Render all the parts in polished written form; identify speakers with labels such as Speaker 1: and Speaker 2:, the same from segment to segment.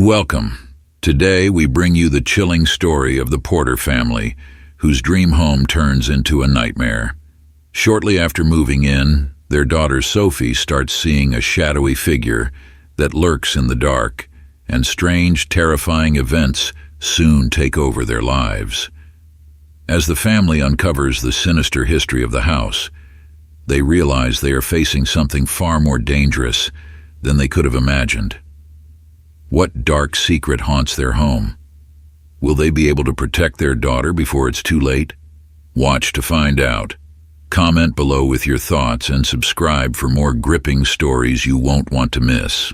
Speaker 1: Welcome. Today we bring you the chilling story of the Porter family, whose dream home turns into a nightmare. Shortly after moving in, their daughter Sophie starts seeing a shadowy figure that lurks in the dark, and strange, terrifying events soon take over their lives. As the family uncovers the sinister history of the house, they realize they are facing something far more dangerous than they could have imagined. What dark secret haunts their home? Will they be able to protect their daughter before it's too late? Watch to find out. Comment below with your thoughts and subscribe for more gripping stories you won't want to miss.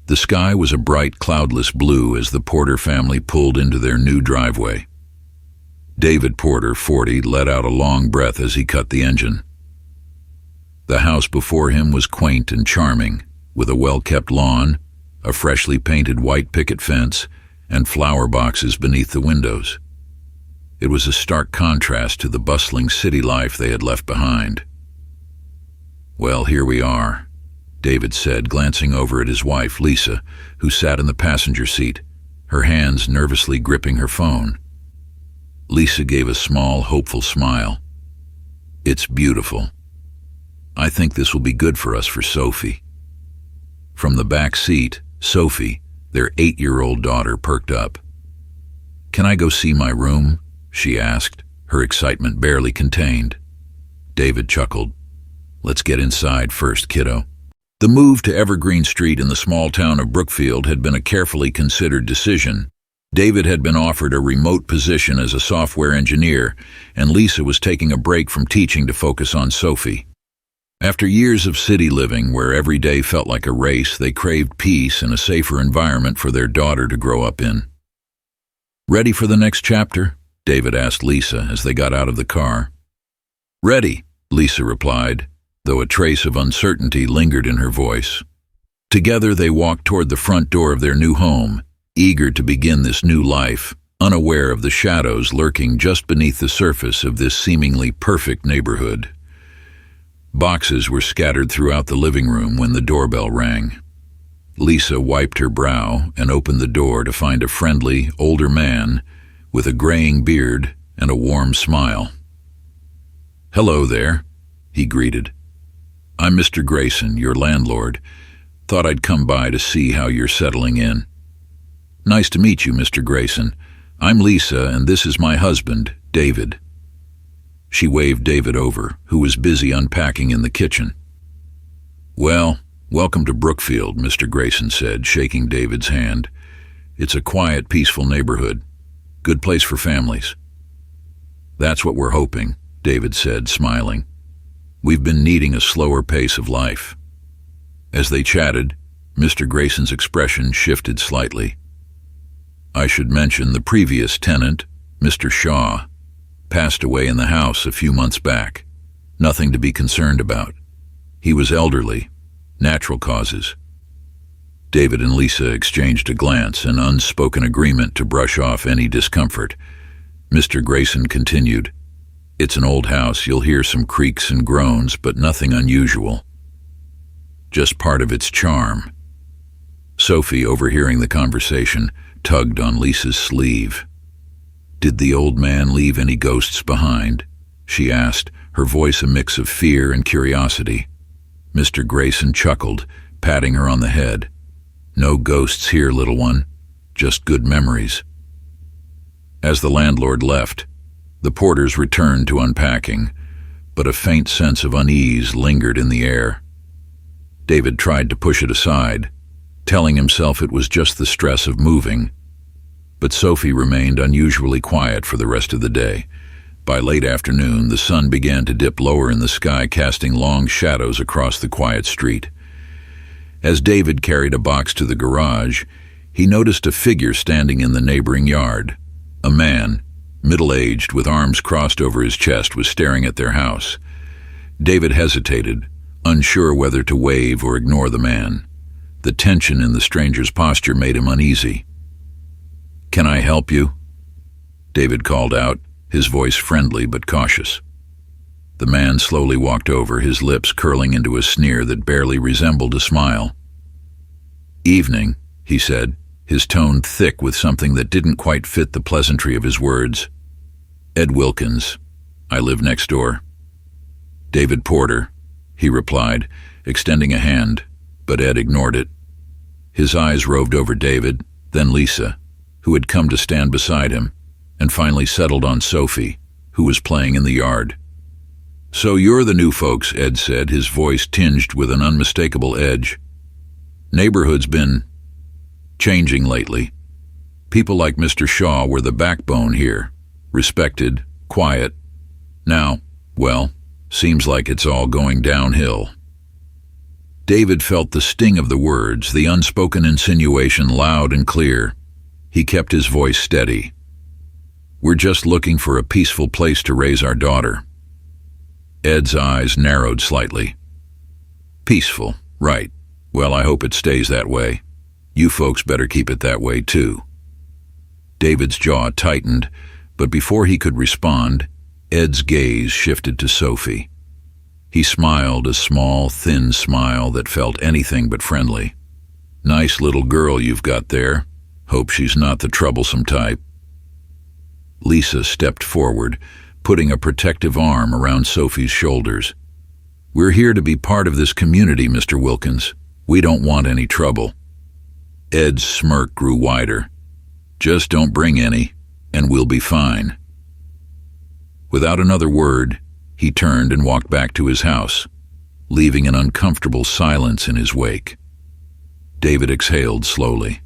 Speaker 1: The sky was a bright, cloudless blue as the Porter family pulled into their new driveway. David Porter, 40, let out a long breath as he cut the engine. The house before him was quaint and charming, with a well-kept lawn, a freshly painted white picket fence, and flower boxes beneath the windows. It was a stark contrast to the bustling city life they had left behind. "Well, here we are," David said, glancing over at his wife, Lisa, who sat in the passenger seat, her hands nervously gripping her phone. Lisa gave a small, hopeful smile. "It's beautiful. I think this will be good for us for Sophie." From the back seat, Sophie, their 8-year-old daughter, perked up. "Can I go see my room?" she asked, her excitement barely contained. David chuckled. "Let's get inside first, kiddo." The move to Evergreen Street in the small town of Brookfield had been a carefully considered decision. David had been offered a remote position as a software engineer, and Lisa was taking a break from teaching to focus on Sophie. After years of city living where every day felt like a race, they craved peace and a safer environment for their daughter to grow up in. "Ready for the next chapter?" David asked Lisa as they got out of the car. "Ready," Lisa replied, though a trace of uncertainty lingered in her voice. Together they walked toward the front door of their new home, eager to begin this new life, unaware of the shadows lurking just beneath the surface of this seemingly perfect neighborhood. Boxes were scattered throughout the living room when the doorbell rang. Lisa wiped her brow and opened the door to find a friendly, older man with a graying beard and a warm smile. "Hello there," he greeted. "I'm Mr. Grayson, your landlord. Thought I'd come by to see how you're settling in." "Nice to meet you, Mr. Grayson. I'm Lisa, and this is my husband, David." She waved David over, who was busy unpacking in the kitchen. "Well, welcome to Brookfield," Mr. Grayson said, shaking David's hand. "It's a quiet, peaceful neighborhood. Good place for families." "That's what we're hoping," David said, smiling. "We've been needing a slower pace of life." As they chatted, Mr. Grayson's expression shifted slightly. "I should mention the previous tenant, Mr. Shaw, passed away in the house a few months back. Nothing to be concerned about. He was elderly, natural causes." David and Lisa exchanged a glance, an unspoken agreement to brush off any discomfort. Mr. Grayson continued, "It's an old house. You'll hear some creaks and groans, but nothing unusual. Just part of its charm." Sophie, overhearing the conversation, tugged on Lisa's sleeve. "Did the old man leave any ghosts behind?" she asked, her voice a mix of fear and curiosity. Mr. Grayson chuckled, patting her on the head. "No ghosts here, little one. Just good memories." As the landlord left, the Porters returned to unpacking, but a faint sense of unease lingered in the air. David tried to push it aside, telling himself it was just the stress of moving. But Sophie remained unusually quiet for the rest of the day. By late afternoon, the sun began to dip lower in the sky, casting long shadows across the quiet street. As David carried a box to the garage, he noticed a figure standing in the neighboring yard. A man, middle-aged, with arms crossed over his chest, was staring at their house. David hesitated, unsure whether to wave or ignore the man. The tension in the stranger's posture made him uneasy. "Can I help you?" David called out, his voice friendly but cautious. The man slowly walked over, his lips curling into a sneer that barely resembled a smile. "Evening," he said, his tone thick with something that didn't quite fit the pleasantry of his words. Ed Wilkins. I live next door. David Porter, he replied, extending a hand, but Ed ignored it. His eyes roved over David, then Lisa, who had come to stand beside him, and finally settled on Sophie, who was playing in the yard. So you're the new folks, Ed said, his voice tinged with an unmistakable edge. Neighborhood's been changing lately. People like Mr. Shaw were the backbone here, respected, quiet. Now, well, seems like it's all going downhill. David felt the sting of the words, the unspoken insinuation loud and clear. He kept his voice steady. We're just looking for a peaceful place to raise our daughter. Ed's eyes narrowed slightly. Peaceful, right. Well, I hope it stays that way. You folks better keep it that way, too. David's jaw tightened, but before he could respond, Ed's gaze shifted to Sophie. He smiled, a small, thin smile that felt anything but friendly. Nice little girl you've got there. Hope she's not the troublesome type. Lisa stepped forward, putting a protective arm around Sophie's shoulders. We're here to be part of this community, Mr. Wilkins. We don't want any trouble. Ed's smirk grew wider. Just don't bring any, and we'll be fine. Without another word, he turned and walked back to his house, leaving an uncomfortable silence in his wake. David exhaled slowly.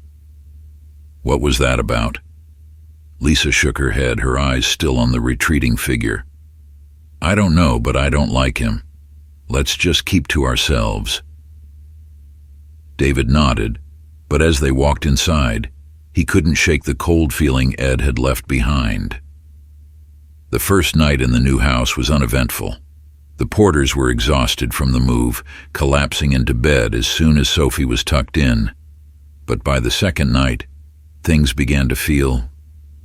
Speaker 1: What was that about? Lisa shook her head, her eyes still on the retreating figure. I don't know, but I don't like him. Let's just keep to ourselves. David nodded, but as they walked inside, he couldn't shake the cold feeling Ed had left behind. The first night in the new house was uneventful. The Porters were exhausted from the move, collapsing into bed as soon as Sophie was tucked in. But by the second night, things began to feel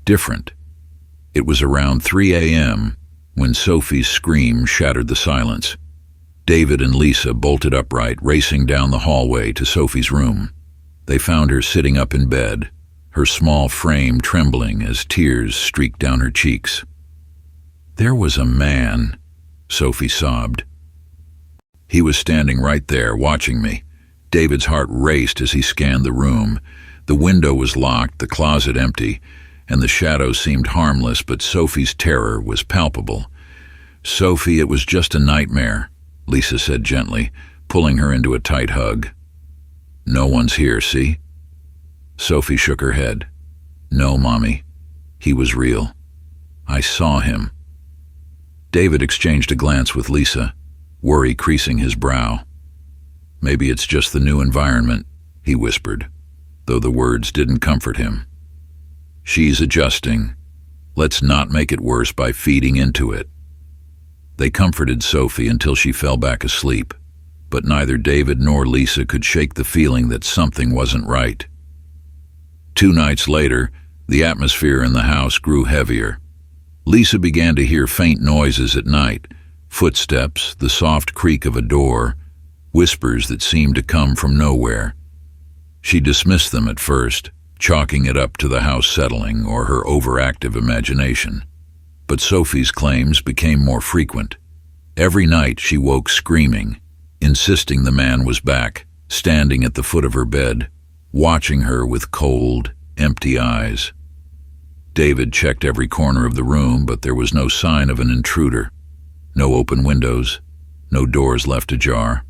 Speaker 1: different. It was around 3 a.m. when Sophie's scream shattered the silence. David and Lisa bolted upright, racing down the hallway to Sophie's room. They found her sitting up in bed, her small frame trembling as tears streaked down her cheeks. There was a man, Sophie sobbed. He was standing right there, watching me. David's heart raced as he scanned the room. The window was locked, the closet empty, and the shadows seemed harmless, but Sophie's terror was palpable. Sophie, it was just a nightmare, Lisa said gently, pulling her into a tight hug. No one's here, see? Sophie shook her head. No, Mommy. He was real. I saw him. David exchanged a glance with Lisa, worry creasing his brow. Maybe it's just the new environment, he whispered, though the words didn't comfort him. She's adjusting. Let's not make it worse by feeding into it. They comforted Sophie until she fell back asleep, but neither David nor Lisa could shake the feeling that something wasn't right. 2 nights later, the atmosphere in the house grew heavier. Lisa began to hear faint noises at night, footsteps, the soft creak of a door, whispers that seemed to come from nowhere. She dismissed them at first, chalking it up to the house settling or her overactive imagination. But Sophie's claims became more frequent. Every night she woke screaming, insisting the man was back, standing at the foot of her bed, watching her with cold, empty eyes. David checked every corner of the room, but there was no sign of an intruder. No open windows, no doors left ajar.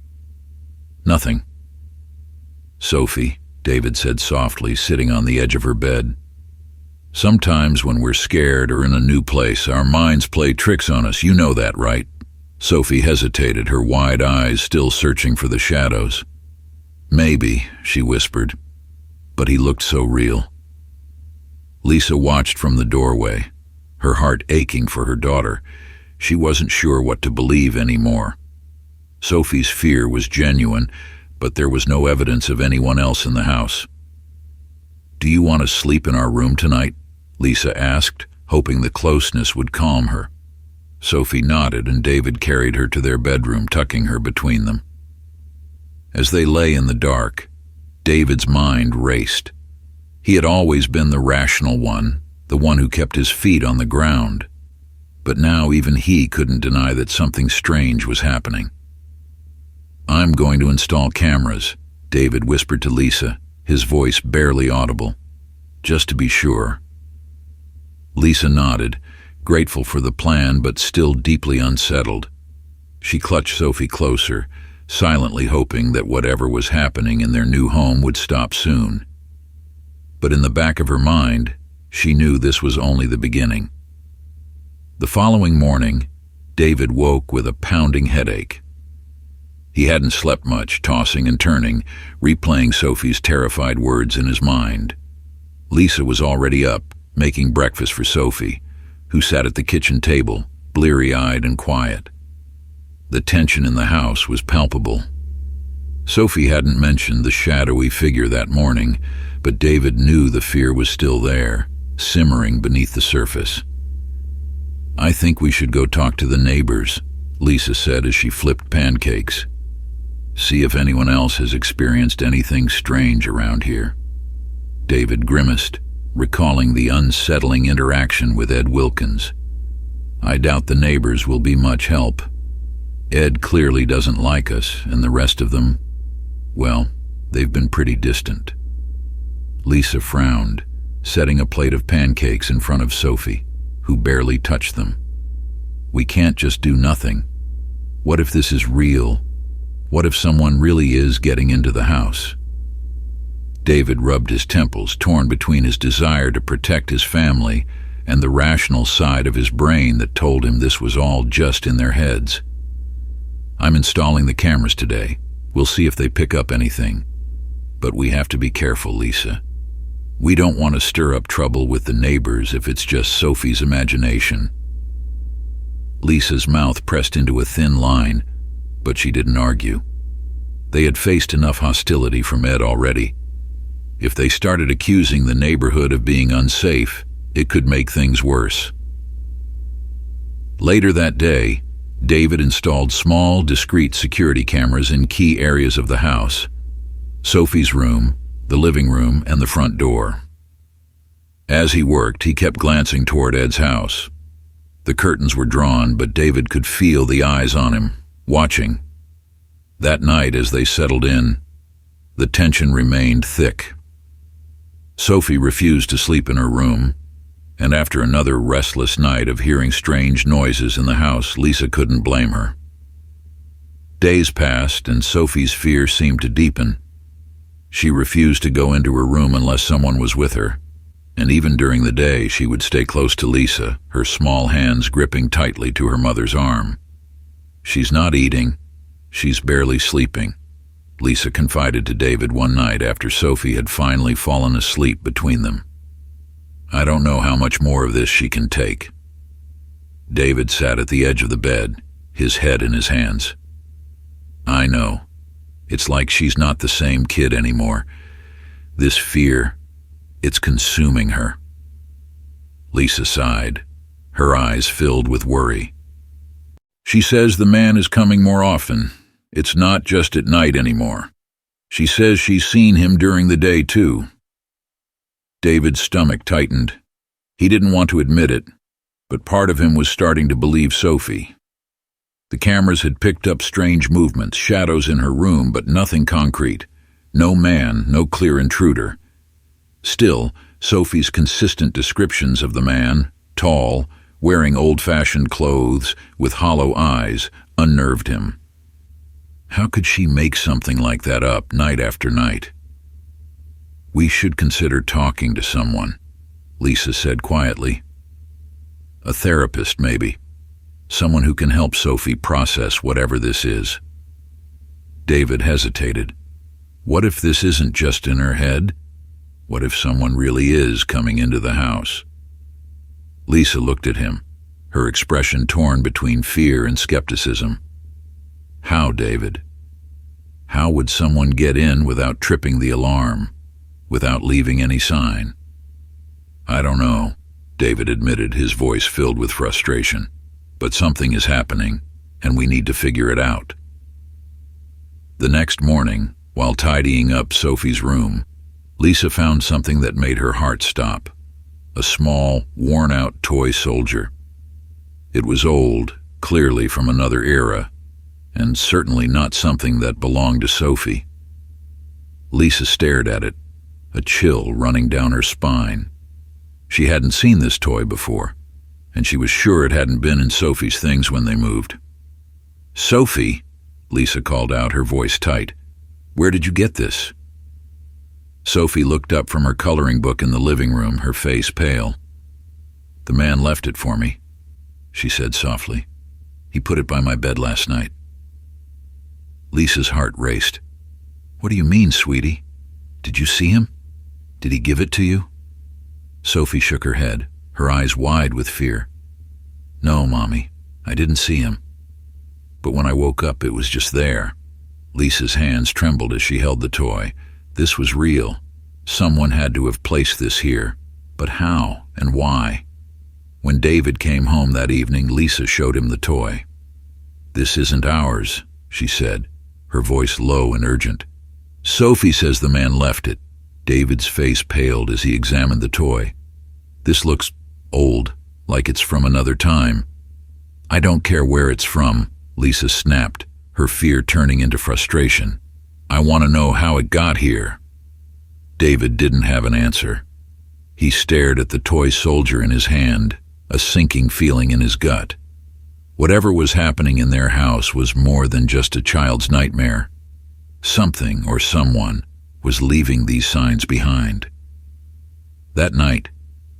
Speaker 1: Nothing. Sophie, David said softly, sitting on the edge of her bed. Sometimes when we're scared or in a new place, our minds play tricks on us. You know that, right? Sophie hesitated, her wide eyes still searching for the shadows. Maybe, she whispered, but he looked so real. Lisa watched from the doorway, her heart aching for her daughter. She wasn't sure what to believe anymore. Sophie's fear was genuine, but there was no evidence of anyone else in the house. Do you want to sleep in our room tonight? Lisa asked, hoping the closeness would calm her. Sophie nodded, and David carried her to their bedroom, tucking her between them. As they lay in the dark, David's mind raced. He had always been the rational one, the one who kept his feet on the ground. But now even he couldn't deny that something strange was happening. "I'm going to install cameras," David whispered to Lisa, his voice barely audible. "Just to be sure." Lisa nodded, grateful for the plan but still deeply unsettled. She clutched Sophie closer, silently hoping that whatever was happening in their new home would stop soon. But in the back of her mind, she knew this was only the beginning. The following morning, David woke with a pounding headache. He hadn't slept much, tossing and turning, replaying Sophie's terrified words in his mind. Lisa was already up, making breakfast for Sophie, who sat at the kitchen table, bleary-eyed and quiet. The tension in the house was palpable. Sophie hadn't mentioned the shadowy figure that morning, but David knew the fear was still there, simmering beneath the surface. "I think we should go talk to the neighbors," Lisa said as she flipped pancakes. "See if anyone else has experienced anything strange around here." David grimaced, recalling the unsettling interaction with Ed Wilkins. "I doubt the neighbors will be much help. Ed clearly doesn't like us, and the rest of them, well, they've been pretty distant." Lisa frowned, setting a plate of pancakes in front of Sophie, who barely touched them. "We can't just do nothing. What if this is real? What if someone really is getting into the house?" David rubbed his temples, torn between his desire to protect his family and the rational side of his brain that told him this was all just in their heads. "I'm installing the cameras today. We'll see if they pick up anything. But we have to be careful, Lisa. We don't want to stir up trouble with the neighbors if it's just Sophie's imagination." Lisa's mouth pressed into a thin line, but she didn't argue. They had faced enough hostility from Ed already. If they started accusing the neighborhood of being unsafe, it could make things worse. Later that day, David installed small, discreet security cameras in key areas of the house: Sophie's room, the living room, and the front door. As he worked, he kept glancing toward Ed's house. The curtains were drawn, but David could feel the eyes on him, watching. That night, as they settled in, the tension remained thick. Sophie refused to sleep in her room, and after another restless night of hearing strange noises in the house, Lisa couldn't blame her. Days passed, and Sophie's fear seemed to deepen. She refused to go into her room unless someone was with her, and even during the day she would stay close to Lisa, her small hands gripping tightly to her mother's arm. "She's not eating. She's barely sleeping," Lisa confided to David one night after Sophie had finally fallen asleep between them. "I don't know how much more of this she can take." David sat at the edge of the bed, his head in his hands. "I know. It's like she's not the same kid anymore. This fear, it's consuming her." Lisa sighed, her eyes filled with worry. "She says the man is coming more often. It's not just at night anymore. She says she's seen him during the day too." David's stomach tightened. He didn't want to admit it, but part of him was starting to believe Sophie. The cameras had picked up strange movements, shadows in her room, but nothing concrete. No man, no clear intruder. Still, Sophie's consistent descriptions of the man, tall, wearing old-fashioned clothes, with hollow eyes, unnerved him. How could she make something like that up night after night? "We should consider talking to someone," Lisa said quietly. "A therapist, maybe. Someone who can help Sophie process whatever this is." David hesitated. What if this isn't just in her head? What if someone really is coming into the house? Lisa looked at him, her expression torn between fear and skepticism. "How, David? How would someone get in without tripping the alarm, without leaving any sign?" "I don't know," David admitted, his voice filled with frustration. "But something is happening, and we need to figure it out." The next morning, While tidying up Sophie's room, Lisa found something that made her heart stop. A small, worn-out toy soldier. It was old, clearly from another era, and certainly not something that belonged to Sophie. Lisa stared at it, a chill running down her spine. She hadn't seen this toy before, and she was sure it hadn't been in Sophie's things when they moved. "Sophie," Lisa called out, her voice tight. "Where did you get this?" Sophie looked up from her coloring book in the living room, her face pale. "The man left it for me," she said softly. "He put it by my bed last night." Lisa's heart raced. "What do you mean, sweetie? Did you see him? Did he give it to you?" Sophie shook her head, her eyes wide with fear. "No, Mommy, I didn't see him. But when I woke up, it was just there." Lisa's hands trembled as she held the toy. This was real. Someone had to have placed this here. But how and why? When David came home that evening, Lisa showed him the toy. "This isn't ours," she said, her voice low and urgent. "Sophie says the man left it." David's face paled as he examined the toy. "This looks old, like it's from another time." "I don't care where it's from," Lisa snapped, her fear turning into frustration. "I want to know how it got here." David didn't have an answer. He stared at the toy soldier in his hand, a sinking feeling in his gut. Whatever was happening in their house was more than just a child's nightmare. Something or someone was leaving these signs behind. That night,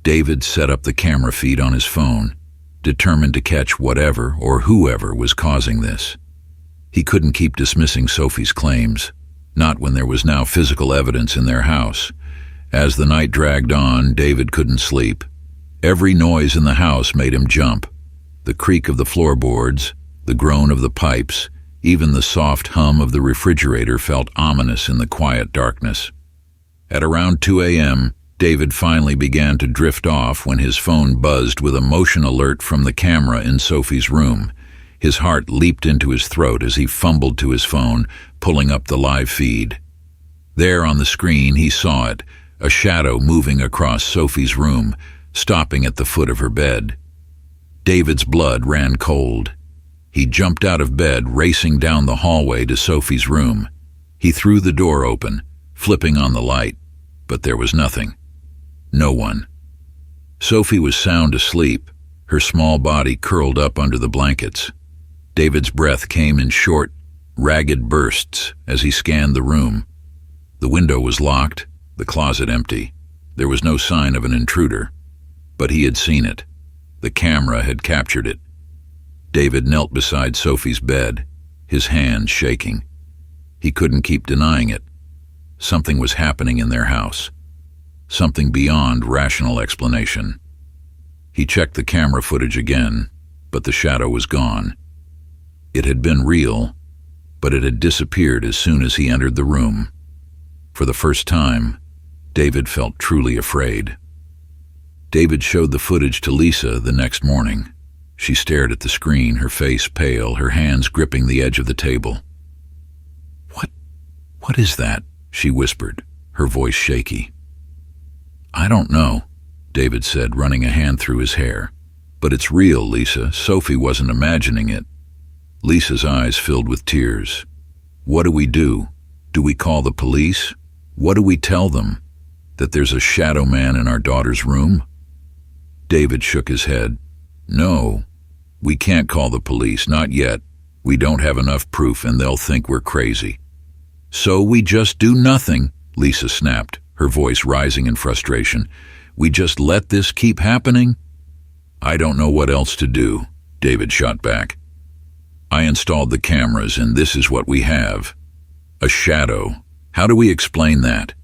Speaker 1: David set up the camera feed on his phone, determined to catch whatever or whoever was causing this. He couldn't keep dismissing Sophie's claims, not when there was now physical evidence in their house. As the night dragged on, David couldn't sleep. Every noise in the house made him jump. The creak of the floorboards, the groan of the pipes, even the soft hum of the refrigerator felt ominous in the quiet darkness. At around 2 a.m., David finally began to drift off when his phone buzzed with a motion alert from the camera in Sophie's room. His heart leaped into his throat as he fumbled to his phone, pulling up the live feed. There on the screen he saw it, a shadow moving across Sophie's room, stopping at the foot of her bed. David's blood ran cold. He jumped out of bed, racing down the hallway to Sophie's room. He threw the door open, flipping on the light, but there was nothing. No one. Sophie was sound asleep, her small body curled up under the blankets. David's breath came in short, ragged bursts as he scanned the room. The window was locked, the closet empty. There was no sign of an intruder. But he had seen it. The camera had captured it. David knelt beside Sophie's bed, his hands shaking. He couldn't keep denying it. Something was happening in their house. Something beyond rational explanation. He checked the camera footage again, but the shadow was gone. It had been real, but it had disappeared as soon as he entered the room. For the first time, David felt truly afraid. David showed the footage to Lisa the next morning. She stared at the screen, her face pale, her hands gripping the edge of the table. What is that?" she whispered, her voice shaky. "I don't know," David said, running a hand through his hair. "But it's real, Lisa. Sophie wasn't imagining it." Lisa's eyes filled with tears. "What do we do? Do we call the police? What do we tell them? That there's a shadow man in our daughter's room?" David shook his head. "No, we can't call the police, not yet. We don't have enough proof and they'll think we're crazy." "So we just do nothing," Lisa snapped, her voice rising in frustration. "We just let this keep happening?" "I don't know what else to do," David shot back. "I installed the cameras and this is what we have. A shadow. How do we explain that?"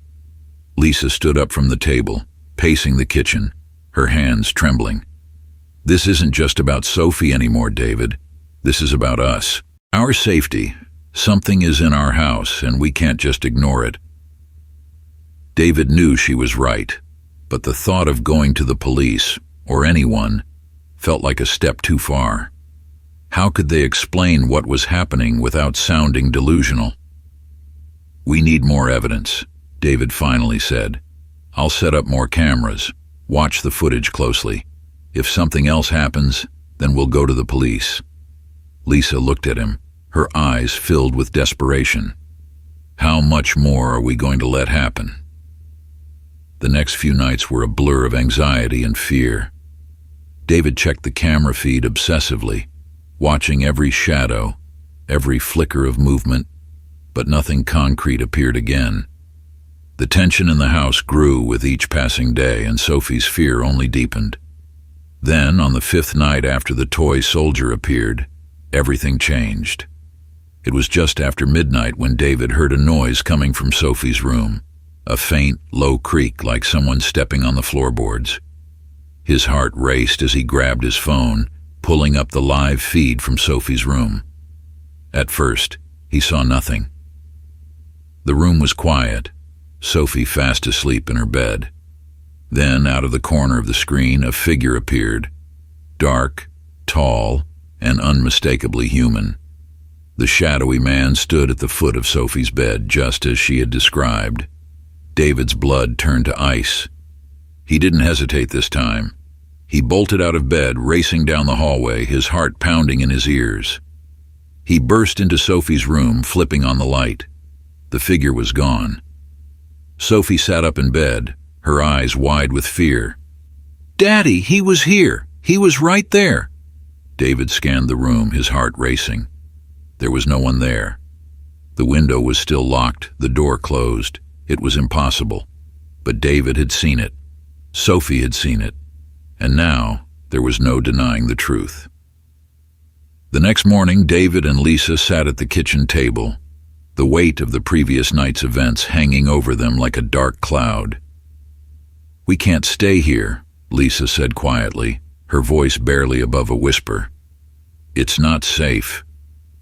Speaker 1: Lisa stood up from the table, pacing the kitchen, her hands trembling. "This isn't just about Sophie anymore, David. This is about us. Our safety. Something is in our house, and we can't just ignore it." David knew she was right, but the thought of going to the police, or anyone, felt like a step too far. How could they explain what was happening without sounding delusional? "We need more evidence," David finally said. "I'll set up more cameras. Watch the footage closely. If something else happens, then we'll go to the police." Lisa looked at him, her eyes filled with desperation. "How much more are we going to let happen?" The next few nights were a blur of anxiety and fear. David checked the camera feed obsessively, watching every shadow, every flicker of movement, but nothing concrete appeared again. The tension in the house grew with each passing day, and Sophie's fear only deepened. Then, on the 5th night after the toy soldier appeared, everything changed. It was just after midnight when David heard a noise coming from Sophie's room, a faint, low creak like someone stepping on the floorboards. His heart raced as he grabbed his phone, pulling up the live feed from Sophie's room. At first, he saw nothing. The room was quiet, Sophie fast asleep in her bed. Then, out of the corner of the screen, a figure appeared, dark, tall, and unmistakably human. The shadowy man stood at the foot of Sophie's bed, just as she had described. David's blood turned to ice. He didn't hesitate this time. He bolted out of bed, racing down the hallway, his heart pounding in his ears. He burst into Sophie's room, flipping on the light. The figure was gone. Sophie sat up in bed, her eyes wide with fear. "Daddy, he was here! He was right there!" David scanned the room, his heart racing. There was no one there. The window was still locked, the door closed. It was impossible. But David had seen it. Sophie had seen it. And now, there was no denying the truth. The next morning, David and Lisa sat at the kitchen table, the weight of the previous night's events hanging over them like a dark cloud. "We can't stay here," Lisa said quietly, her voice barely above a whisper. "It's not safe.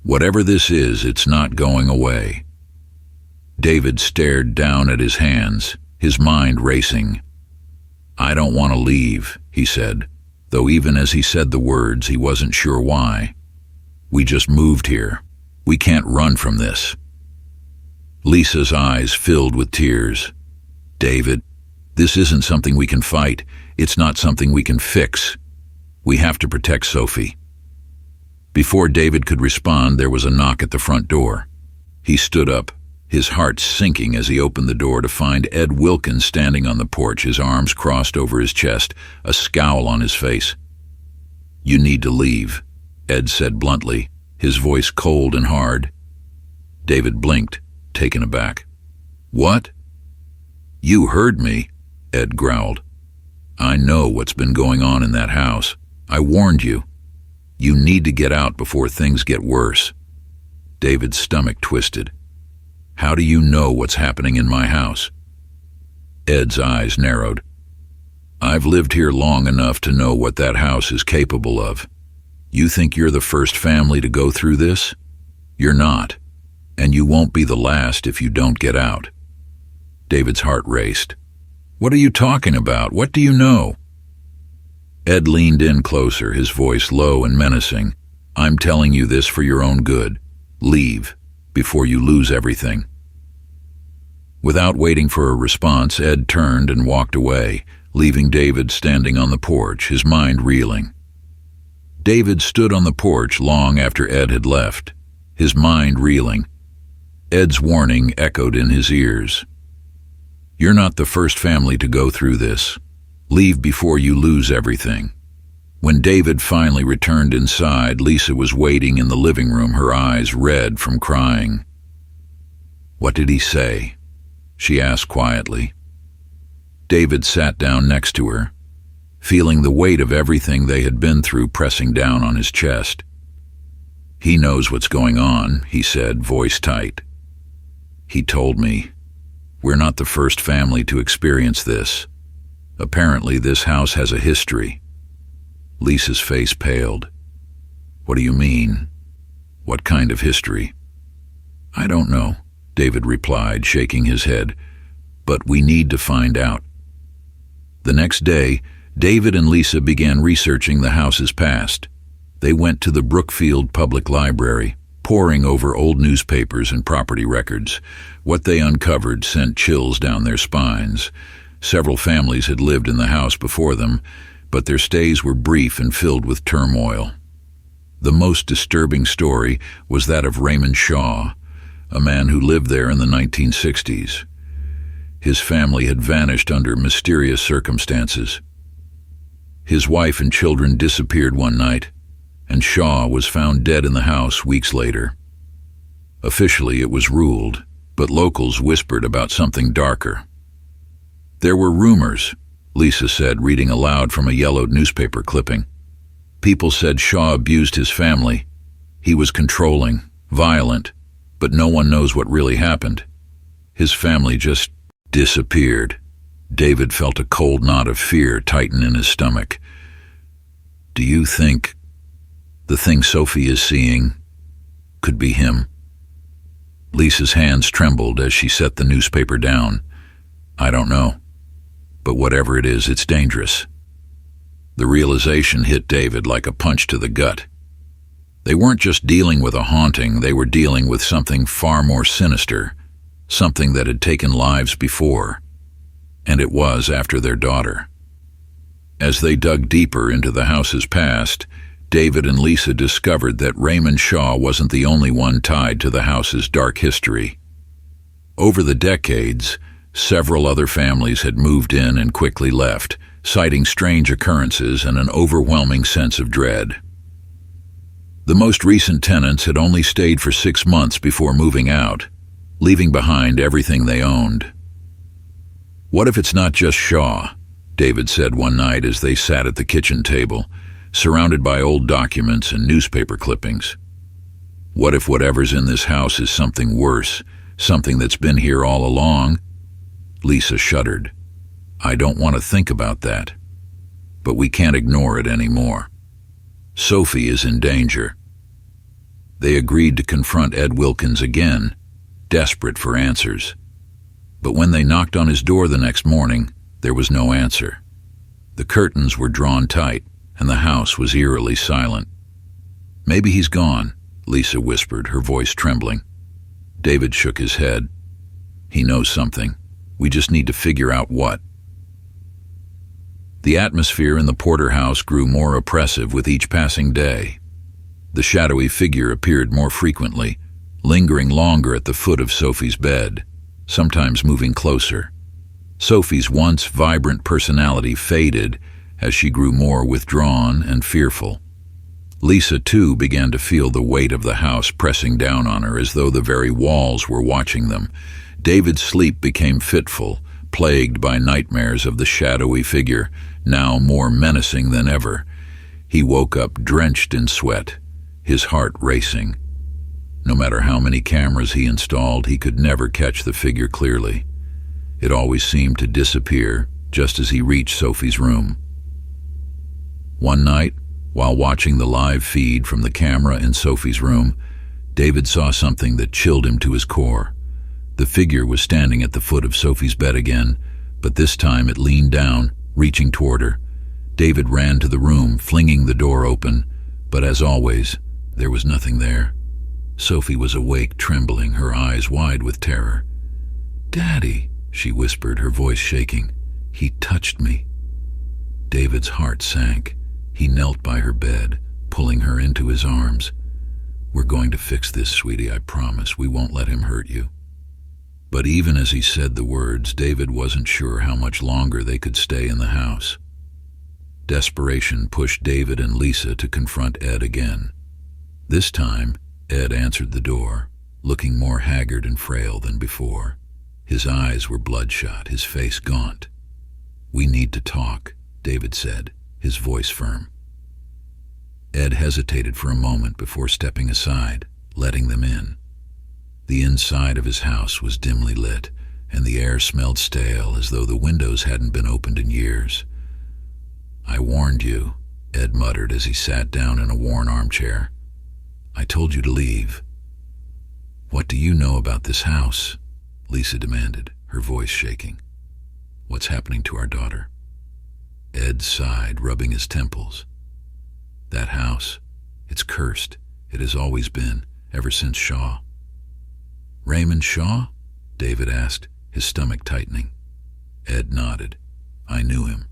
Speaker 1: Whatever this is, it's not going away." David stared down at his hands, his mind racing. "I don't want to leave," he said, though even as he said the words, he wasn't sure why. "We just moved here. We can't run from this." Lisa's eyes filled with tears. "David, this isn't something we can fight. It's not something we can fix. We have to protect Sophie." Before David could respond, there was a knock at the front door. He stood up, his heart sinking as he opened the door to find Ed Wilkins standing on the porch, his arms crossed over his chest, a scowl on his face. "You need to leave," Ed said bluntly, his voice cold and hard. David blinked, taken aback. "What?" "You heard me," Ed growled. "I know what's been going on in that house. I warned you. You need to get out before things get worse." David's stomach twisted. "How do you know what's happening in my house?" Ed's eyes narrowed. "I've lived here long enough to know what that house is capable of. You think you're the first family to go through this? You're not, and you won't be the last if you don't get out." David's heart raced. "What are you talking about? What do you know?" Ed leaned in closer, his voice low and menacing. "I'm telling you this for your own good. Leave, before you lose everything." Without waiting for a response, Ed turned and walked away, leaving David standing on the porch, his mind reeling. David stood on the porch long after Ed had left, his mind reeling. Ed's warning echoed in his ears. "You're not the first family to go through this. Leave before you lose everything." When David finally returned inside, Lisa was waiting in the living room, her eyes red from crying. "What did he say?" she asked quietly. David sat down next to her, feeling the weight of everything they had been through pressing down on his chest. "He knows what's going on," he said, voice tight. "He told me. We're not the first family to experience this. Apparently this house has a history." Lisa's face paled. "What do you mean? What kind of history?" "I don't know," David replied, shaking his head, "but we need to find out." The next day, David and Lisa began researching the house's past. They went to the Brookfield Public Library, poring over old newspapers and property records. What they uncovered sent chills down their spines. Several families had lived in the house before them, but their stays were brief and filled with turmoil. The most disturbing story was that of Raymond Shaw, a man who lived there in the 1960s. His family had vanished under mysterious circumstances. His wife and children disappeared one night, and Shaw was found dead in the house weeks later. Officially, it was ruled, but locals whispered about something darker. There were rumors, Lisa said, reading aloud from a yellowed newspaper clipping. People said Shaw abused his family. He was controlling, violent, but no one knows what really happened. His family just disappeared. David felt a cold knot of fear tighten in his stomach. Do you think the thing Sophie is seeing could be him? Lisa's hands trembled as she set the newspaper down. I don't know, but whatever it is, it's dangerous. The realization hit David like a punch to the gut. They weren't just dealing with a haunting, they were dealing with something far more sinister, something that had taken lives before, and it was after their daughter. As they dug deeper into the house's past, David and Lisa discovered that Raymond Shaw wasn't the only one tied to the house's dark history. Over the decades, several other families had moved in and quickly left, citing strange occurrences and an overwhelming sense of dread. The most recent tenants had only stayed for 6 months before moving out, leaving behind everything they owned. What if it's not just Shaw? David said one night as they sat at the kitchen table, surrounded by old documents and newspaper clippings. What if whatever's in this house is something worse, something that's been here all along? Lisa shuddered. I don't want to think about that, but we can't ignore it anymore. Sophie is in danger. They agreed to confront Ed Wilkins again, desperate for answers. But when they knocked on his door the next morning, there was no answer. The curtains were drawn tight, and the house was eerily silent. Maybe he's gone, Lisa whispered, her voice trembling. David shook his head. He knows something. We just need to figure out what. The atmosphere in the Porter house grew more oppressive with each passing day. The shadowy figure appeared more frequently, lingering longer at the foot of Sophie's bed, sometimes moving closer. Sophie's once vibrant personality faded as she grew more withdrawn and fearful. Lisa, too, began to feel the weight of the house pressing down on her as though the very walls were watching them. David's sleep became fitful, plagued by nightmares of the shadowy figure, now more menacing than ever. He woke up drenched in sweat, his heart racing. No matter how many cameras he installed, he could never catch the figure clearly. It always seemed to disappear just as he reached Sophie's room. One night, while watching the live feed from the camera in Sophie's room, David saw something that chilled him to his core. The figure was standing at the foot of Sophie's bed again, but this time it leaned down, reaching toward her. David ran to the room, flinging the door open, but as always, there was nothing there. Sophie was awake, trembling, her eyes wide with terror. "Daddy," she whispered, her voice shaking. "He touched me." David's heart sank. He knelt by her bed, pulling her into his arms. "We're going to fix this, sweetie, I promise. We won't let him hurt you." But even as he said the words, David wasn't sure how much longer they could stay in the house. Desperation pushed David and Lisa to confront Ed again. This time, Ed answered the door, looking more haggard and frail than before. His eyes were bloodshot, his face gaunt. "We need to talk," David said, his voice firm. Ed hesitated for a moment before stepping aside, letting them in. The inside of his house was dimly lit, and the air smelled stale as though the windows hadn't been opened in years. "I warned you," Ed muttered as he sat down in a worn armchair. "I told you to leave." "What do you know about this house?" Lisa demanded, her voice shaking. "What's happening to our daughter?" Ed sighed, rubbing his temples. "That house, it's cursed. It has always been. ever since Shaw. Raymond Shaw? David asked, his stomach tightening. Ed nodded. I knew him.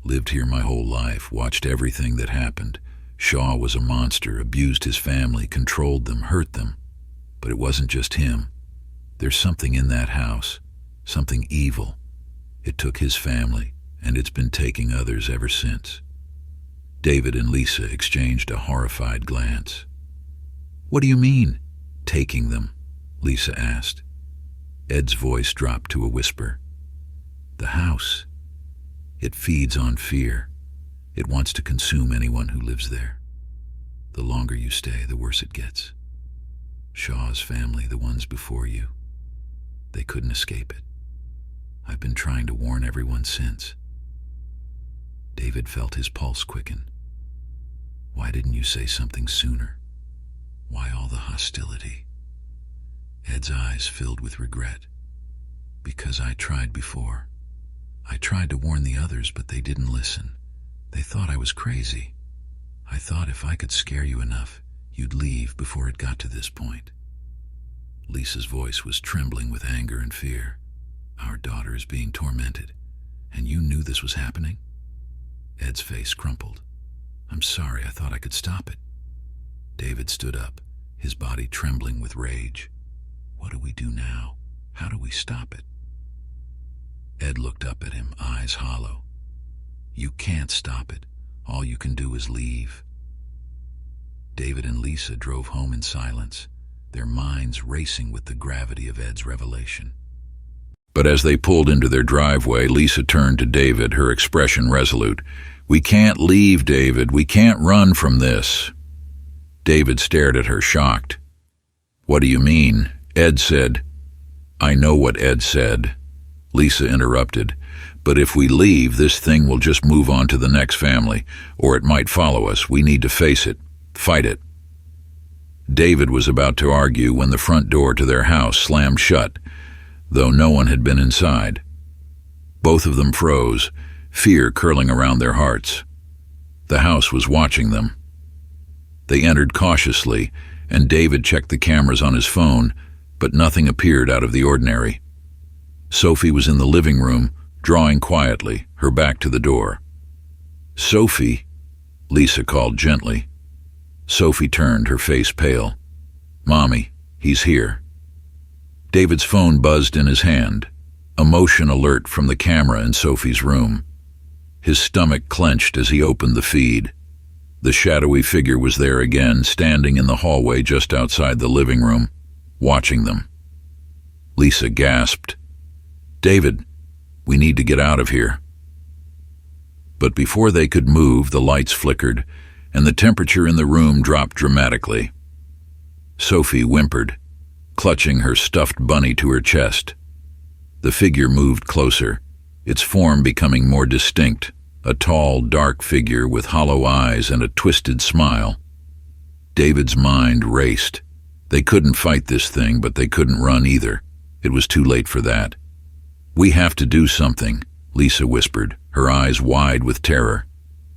Speaker 1: Lived here my whole life, watched everything that happened. Shaw was a monster, abused his family, controlled them, hurt them. But it wasn't just him. There's something in that house, something evil. It took his family, and it's been taking others ever since. David and Lisa exchanged a horrified glance. What do you mean, taking them? Lisa asked. Ed's voice dropped to a whisper. The house. It feeds on fear. It wants to consume anyone who lives there. The longer you stay, the worse it gets. Shaw's family, the ones before you, they couldn't escape it. I've been trying to warn everyone since. David felt his pulse quicken. Why didn't you say something sooner? Why all the hostility? Ed's eyes filled with regret. Because I tried before. I tried to warn the others, but they didn't listen. They thought I was crazy. I thought if I could scare you enough, you'd leave before it got to this point. Lisa's voice was trembling with anger and fear. Our daughter is being tormented, and you knew this was happening? Ed's face crumpled. I'm sorry, I thought I could stop it. David stood up, his body trembling with rage. What do we do now? How do we stop it? Ed looked up at him, eyes hollow. You can't stop it. All you can do is leave. David and Lisa drove home in silence, their minds racing with the gravity of Ed's revelation. But as they pulled into their driveway, Lisa turned to David, her expression resolute. We can't leave, David. We can't run from this. David stared at her, shocked. What do you mean? Ed said. I know what Ed said. Lisa interrupted. But if we leave, this thing will just move on to the next family, or it might follow us. We need to face it. Fight it. David was about to argue when the front door to their house slammed shut, though no one had been inside. Both of them froze, fear curling around their hearts. The house was watching them. They entered cautiously, and David checked the cameras on his phone, but nothing appeared out of the ordinary. Sophie was in the living room, drawing quietly, her back to the door. Sophie, Lisa called gently. Sophie turned, her face pale. Mommy, he's here. David's phone buzzed in his hand, a motion alert from the camera in Sophie's room. His stomach clenched as he opened the feed. The shadowy figure was there again, standing in the hallway just outside the living room, watching them. Lisa gasped. David, we need to get out of here. But before they could move, the lights flickered, and the temperature in the room dropped dramatically. Sophie whimpered, clutching her stuffed bunny to her chest. The figure moved closer, its form becoming more distinct, a tall, dark figure with hollow eyes and a twisted smile. David's mind raced. They couldn't fight this thing, but they couldn't run either. It was too late for that. We have to do something, Lisa whispered, her eyes wide with terror.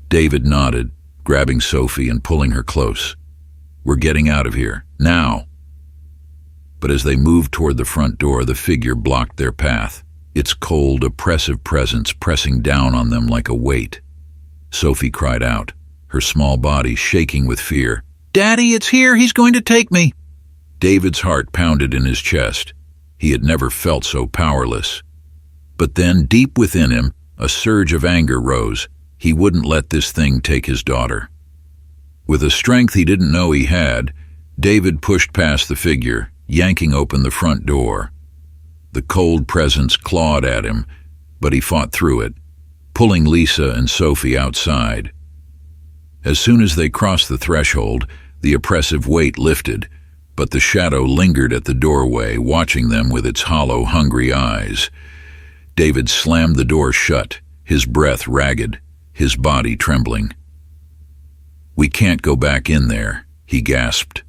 Speaker 1: David nodded, grabbing Sophie and pulling her close. We're getting out of here, now. But as they moved toward the front door, the figure blocked their path, its cold, oppressive presence pressing down on them like a weight. Sophie cried out, her small body shaking with fear. Daddy, it's here, he's going to take me. David's heart pounded in his chest. He had never felt so powerless. But then, deep within him, a surge of anger rose. He wouldn't let this thing take his daughter. With a strength he didn't know he had, David pushed past the figure, yanking open the front door. The cold presence clawed at him, but he fought through it, pulling Lisa and Sophie outside. As soon as they crossed the threshold, the oppressive weight lifted, but the shadow lingered at the doorway, watching them with its hollow, hungry eyes. David slammed the door shut, his breath ragged, his body trembling. We can't go back in there, he gasped.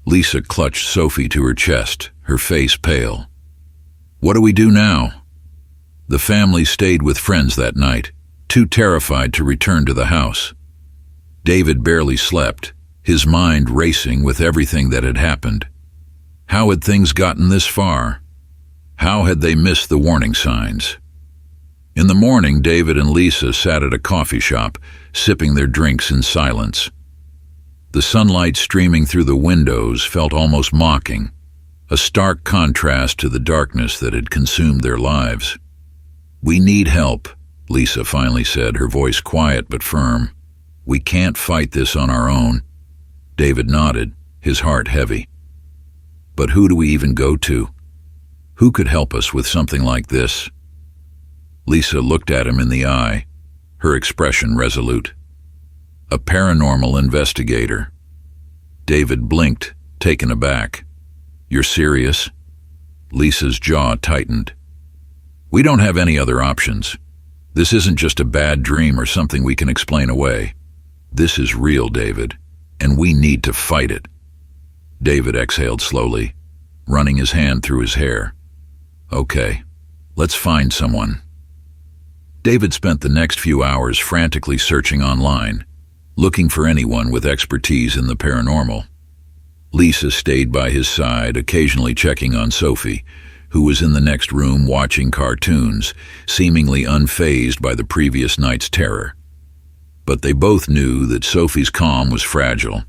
Speaker 1: Lisa clutched Sophie to her chest, her face pale. What do we do now? The family stayed with friends that night, too terrified to return to the house. David barely slept, his mind racing with everything that had happened. How had things gotten this far? How had they missed the warning signs? In the morning, David and Lisa sat at a coffee shop, sipping their drinks in silence. The sunlight streaming through the windows felt almost mocking, a stark contrast to the darkness that had consumed their lives. "We need help," Lisa finally said, her voice quiet but firm. "We can't fight this on our own." David nodded, his heart heavy. "But who do we even go to? Who could help us with something like this?" Lisa looked at him in the eye, her expression resolute. "A paranormal investigator." David blinked, taken aback. "You're serious?" Lisa's jaw tightened. "We don't have any other options. This isn't just a bad dream or something we can explain away. This is real, David, and we need to fight it." David exhaled slowly, running his hand through his hair. "Okay, let's find someone." David spent the next few hours frantically searching online, looking for anyone with expertise in the paranormal. Lisa stayed by his side, occasionally checking on Sophie, who was in the next room watching cartoons, seemingly unfazed by the previous night's terror. But they both knew that Sophie's calm was fragile,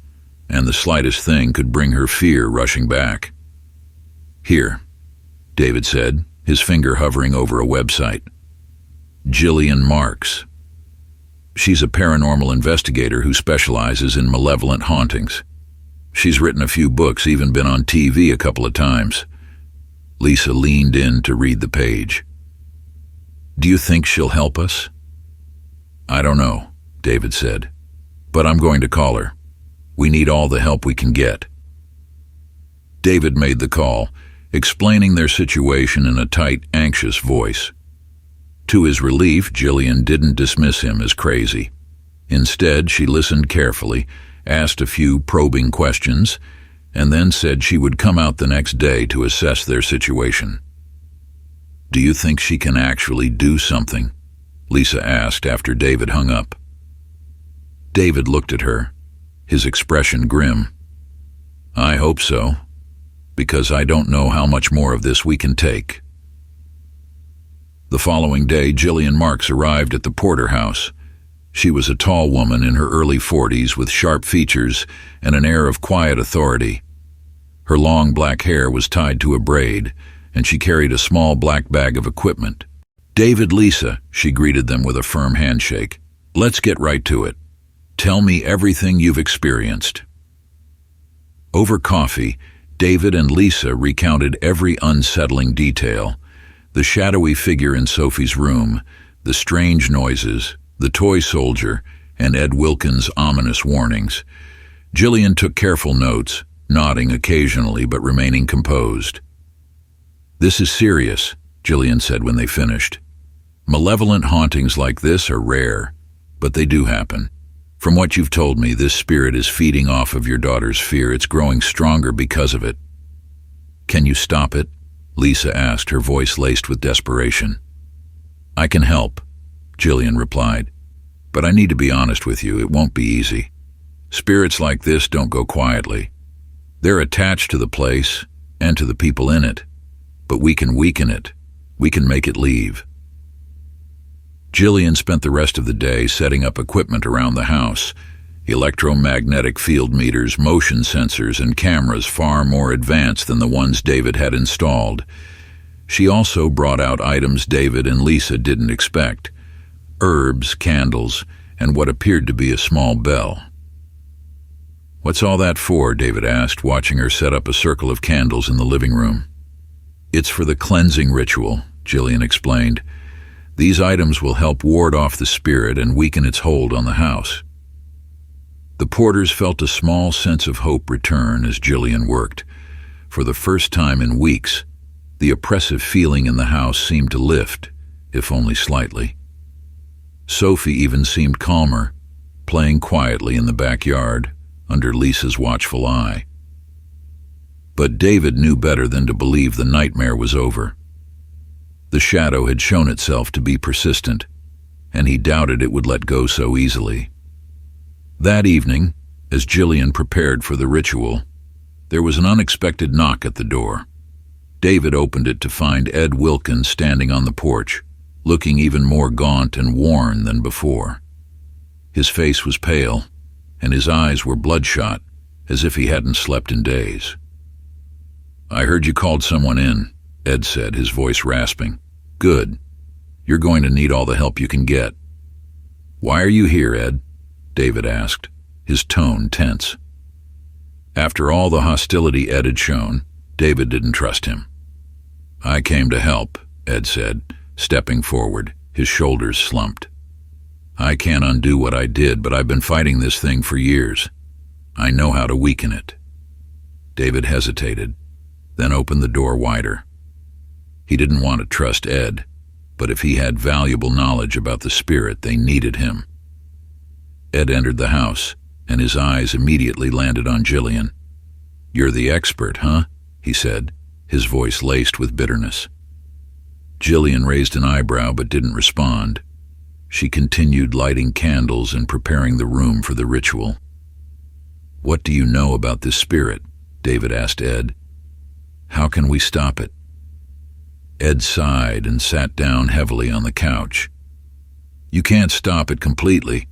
Speaker 1: and the slightest thing could bring her fear rushing back. "Here," David said, his finger hovering over a website. "Jillian Marks. She's a paranormal investigator who specializes in malevolent hauntings. She's written a few books, even been on TV a couple of times." Lisa leaned in to read the page. "Do you think she'll help us?" "I don't know," David said, "but I'm going to call her. We need all the help we can get." David made the call, explaining their situation in a tight, anxious voice. To his relief, Jillian didn't dismiss him as crazy. Instead, she listened carefully, asked a few probing questions, and then said she would come out the next day to assess their situation. "Do you think she can actually do something?" Lisa asked after David hung up. David looked at her, his expression grim. "I hope so, because I don't know how much more of this we can take." The following day, Jillian Marks arrived at the Porter house. She was a tall woman in her early 40s with sharp features and an air of quiet authority. Her long black hair was tied to a braid, and she carried a small black bag of equipment. "David, Lisa," she greeted them with a firm handshake. "Let's get right to it. Tell me everything you've experienced." Over coffee, David and Lisa recounted every unsettling detail: the shadowy figure in Sophie's room, the strange noises, the toy soldier, and Ed Wilkins' ominous warnings. Jillian took careful notes, nodding occasionally but remaining composed. "This is serious," Jillian said when they finished. "Malevolent hauntings like this are rare, but they do happen. From what you've told me, this spirit is feeding off of your daughter's fear. It's growing stronger because of it. Can you stop it?" Lisa asked, her voice laced with desperation. "I can help," Jillian replied, "but I need to be honest with you, it won't be easy. Spirits like this don't go quietly. They're attached to the place and to the people in it, but we can weaken it. We can make it leave." Jillian spent the rest of the day setting up equipment around the house: electromagnetic field meters, motion sensors, and cameras far more advanced than the ones David had installed. She also brought out items David and Lisa didn't expect: herbs, candles, and what appeared to be a small bell. "What's all that for?" David asked, watching her set up a circle of candles in the living room. "It's for the cleansing ritual," Jillian explained. "These items will help ward off the spirit and weaken its hold on the house." The Porters felt a small sense of hope return as Jillian worked. For the first time in weeks, the oppressive feeling in the house seemed to lift, if only slightly. Sophie even seemed calmer, playing quietly in the backyard, under Lisa's watchful eye. But David knew better than to believe the nightmare was over. The shadow had shown itself to be persistent, and he doubted it would let go so easily. That evening, As Jillian prepared for the ritual, there was an unexpected knock at the door. David opened it to find Ed Wilkins standing on the porch, looking even more gaunt and worn than before. His face was pale, and his eyes were bloodshot, as if he hadn't slept in days. "I heard you called someone in," Ed said, his voice rasping. "Good. You're going to need all the help you can get." "Why are you here, Ed?" David asked, his tone tense. After all the hostility Ed had shown, David didn't trust him. "I came to help," Ed said, stepping forward, his shoulders slumped. "I can't undo what I did, but I've been fighting this thing for years. I know how to weaken it." David hesitated, then opened the door wider. He didn't want to trust Ed, but if he had valuable knowledge about the spirit, they needed him. Ed entered the house, and his eyes immediately landed on Jillian. "You're the expert, huh?" he said, his voice laced with bitterness. Jillian raised an eyebrow but didn't respond. She continued lighting candles and preparing the room for the ritual. "What do you know about this spirit?" David asked Ed. "How can we stop it?" Ed sighed and sat down heavily on the couch. "You can't stop it completely.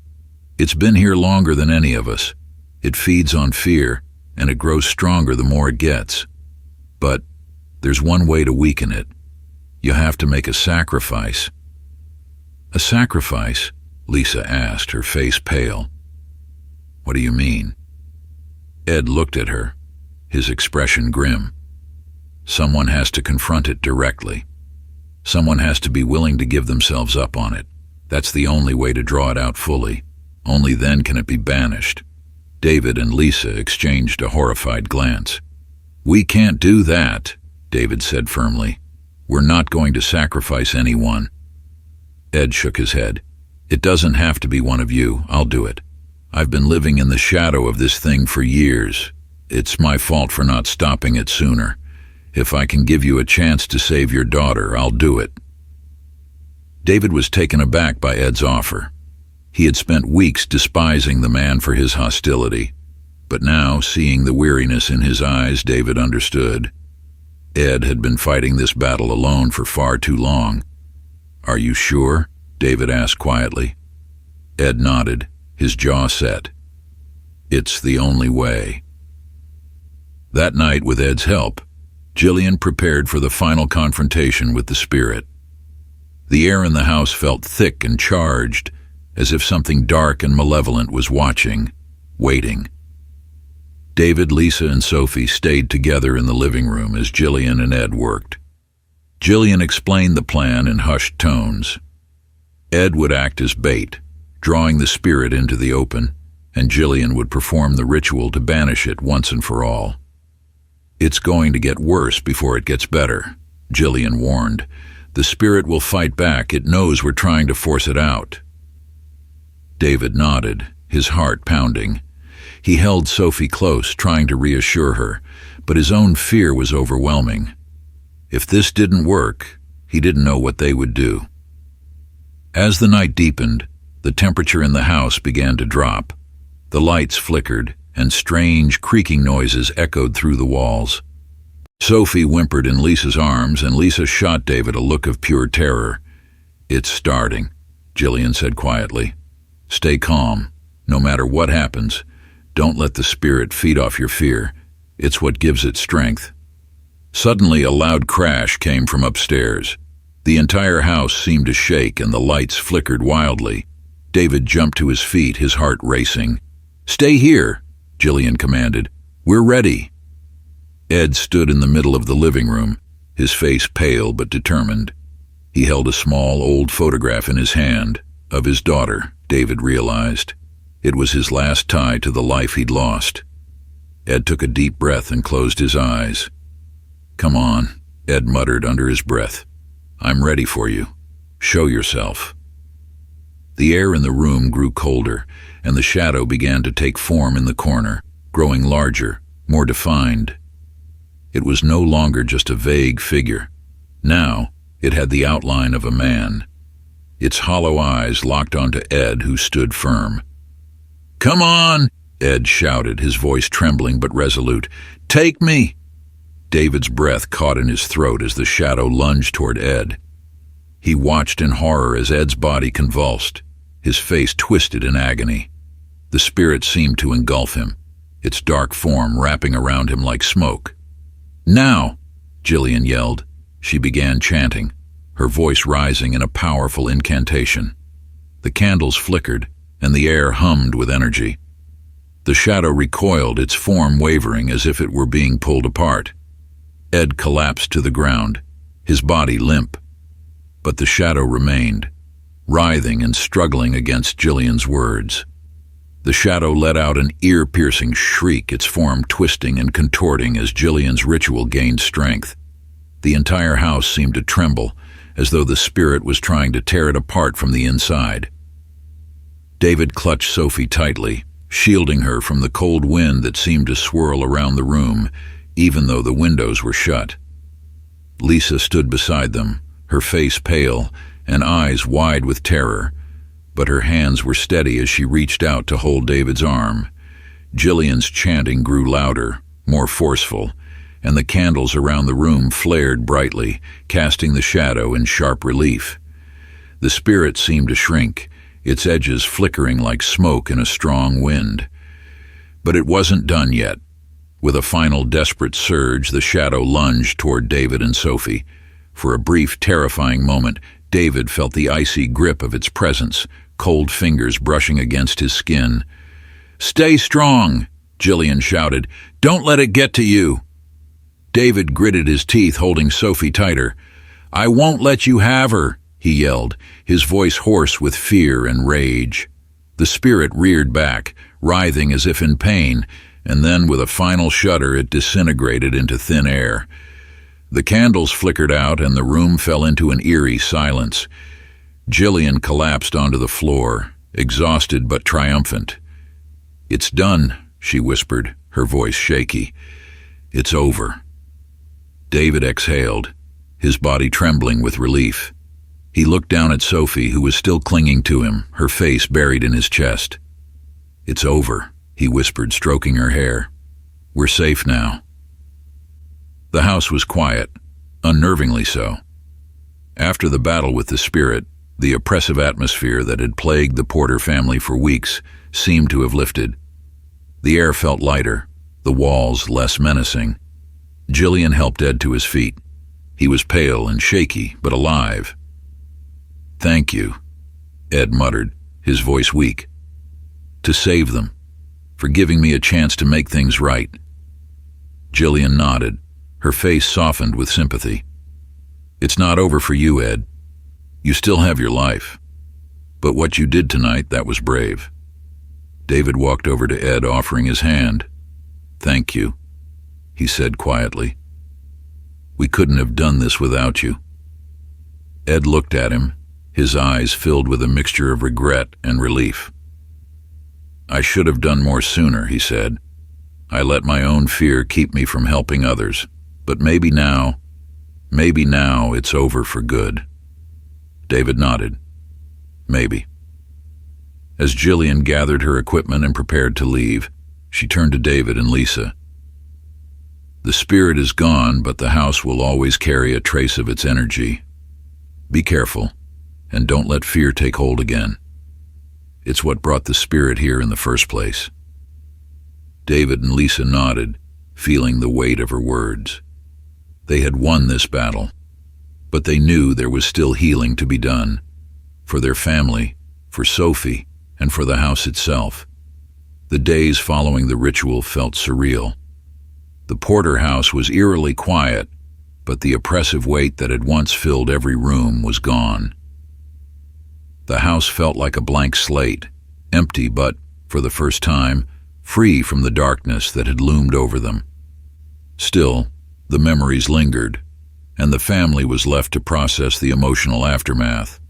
Speaker 1: It's been here longer than any of us. It feeds on fear, and it grows stronger the more it gets. But there's one way to weaken it. You have to make a sacrifice." "A sacrifice?" Lisa asked, her face pale. "What do you mean?" Ed looked at her, his expression grim. "Someone has to confront it directly. Someone has to be willing to give themselves up on it. That's the only way to draw it out fully. Only then can it be banished." David and Lisa exchanged a horrified glance. "We can't do that," David said firmly. "We're not going to sacrifice anyone." Ed shook his head. "It doesn't have to be one of you. I'll do it. I've been living in the shadow of this thing for years. It's my fault for not stopping it sooner. If I can give you a chance to save your daughter, I'll do it." David was taken aback by Ed's offer. He had spent weeks despising the man for his hostility, but now, seeing the weariness in his eyes, David understood. Ed had been fighting this battle alone for far too long. "Are you sure?" David asked quietly. Ed nodded, his jaw set. "It's the only way." That night, with Ed's help, Jillian prepared for the final confrontation with the spirit. The air in the house felt thick and charged, as if something dark and malevolent was watching, waiting. David, Lisa, and Sophie stayed together in the living room as Jillian and Ed worked. Jillian explained the plan in hushed tones. Ed would act as bait, drawing the spirit into the open, and Jillian would perform the ritual to banish it once and for all. "It's going to get worse before it gets better," Jillian warned. "The spirit will fight back. It knows we're trying to force it out." David nodded, his heart pounding. He held Sophie close, trying to reassure her, but his own fear was overwhelming. If this didn't work, he didn't know what they would do. As the night deepened, the temperature in the house began to drop. The lights flickered, and strange creaking noises echoed through the walls. Sophie whimpered in Lisa's arms, and Lisa shot David a look of pure terror. "It's starting," Jillian said quietly. "Stay calm. No matter what happens, don't let the spirit feed off your fear. It's what gives it strength." Suddenly, a loud crash came from upstairs. The entire house seemed to shake, and the lights flickered wildly. David jumped to his feet, his heart racing. "Stay here," Jillian commanded. "We're ready." Ed stood in the middle of the living room, his face pale but determined. He held a small, old photograph in his hand, of his daughter, David realized. It was his last tie to the life he'd lost. Ed took a deep breath and closed his eyes. "Come on," Ed muttered under his breath. "I'm ready for you. Show yourself." The air in the room grew colder, and the shadow began to take form in the corner, growing larger, more defined. It was no longer just a vague figure. Now, it had the outline of a man. Its hollow eyes locked onto Ed, who stood firm. "Come on!" Ed shouted, his voice trembling but resolute. "Take me!" David's breath caught in his throat as the shadow lunged toward Ed. He watched in horror as Ed's body convulsed, his face twisted in agony. The spirit seemed to engulf him, its dark form wrapping around him like smoke. "Now!" Jillian yelled. She began chanting, her voice rising in a powerful incantation. The candles flickered, and the air hummed with energy. The shadow recoiled, its form wavering as if it were being pulled apart. Ed collapsed to the ground, his body limp. But the shadow remained, writhing and struggling against Jillian's words. The shadow let out an ear-piercing shriek, its form twisting and contorting as Jillian's ritual gained strength. The entire house seemed to tremble, as though the spirit was trying to tear it apart from the inside. David clutched Sophie tightly, shielding her from the cold wind that seemed to swirl around the room, even though the windows were shut. Lisa stood beside them, her face pale and eyes wide with terror, but her hands were steady as she reached out to hold David's arm. Jillian's chanting grew louder, more forceful, and the candles around the room flared brightly, casting the shadow in sharp relief. The spirit seemed to shrink, its edges flickering like smoke in a strong wind. But it wasn't done yet. With a final desperate surge, the shadow lunged toward David and Sophie. For a brief, terrifying moment, David felt the icy grip of its presence, cold fingers brushing against his skin. "Stay strong," Jillian shouted. "Don't let it get to you." David gritted his teeth, holding Sophie tighter. "I won't let you have her," he yelled, his voice hoarse with fear and rage. The spirit reared back, writhing as if in pain, and then with a final shudder it disintegrated into thin air. The candles flickered out and the room fell into an eerie silence. Jillian collapsed onto the floor, exhausted but triumphant. "It's done," she whispered, her voice shaky. "It's over." David exhaled, his body trembling with relief. He looked down at Sophie, who was still clinging to him, her face buried in his chest. "It's over," he whispered, stroking her hair. "We're safe now." The house was quiet, unnervingly so. After the battle with the spirit, the oppressive atmosphere that had plagued the Porter family for weeks seemed to have lifted. The air felt lighter, the walls less menacing. Jillian helped Ed to his feet. He was pale and shaky, but alive. "Thank you," Ed muttered, his voice weak. "To save them, for giving me a chance to make things right." Jillian nodded, her face softened with sympathy. "It's not over for you, Ed. You still have your life. But what you did tonight, that was brave." David walked over to Ed, offering his hand. "Thank you," he said quietly. "We couldn't have done this without you." Ed looked at him, his eyes filled with a mixture of regret and relief. "I should have done more sooner," he said. "I let my own fear keep me from helping others. But maybe now it's over for good." David nodded. "Maybe." As Jillian gathered her equipment and prepared to leave, she turned to David and Lisa. "The spirit is gone, but the house will always carry a trace of its energy. Be careful, and don't let fear take hold again. It's what brought the spirit here in the first place." David and Lisa nodded, feeling the weight of her words. They had won this battle, but they knew there was still healing to be done, for their family, for Sophie, and for the house itself. The days following the ritual felt surreal. The Porter house was eerily quiet, but the oppressive weight that had once filled every room was gone. The house felt like a blank slate, empty but, for the first time, free from the darkness that had loomed over them. Still, the memories lingered, and the family was left to process the emotional aftermath.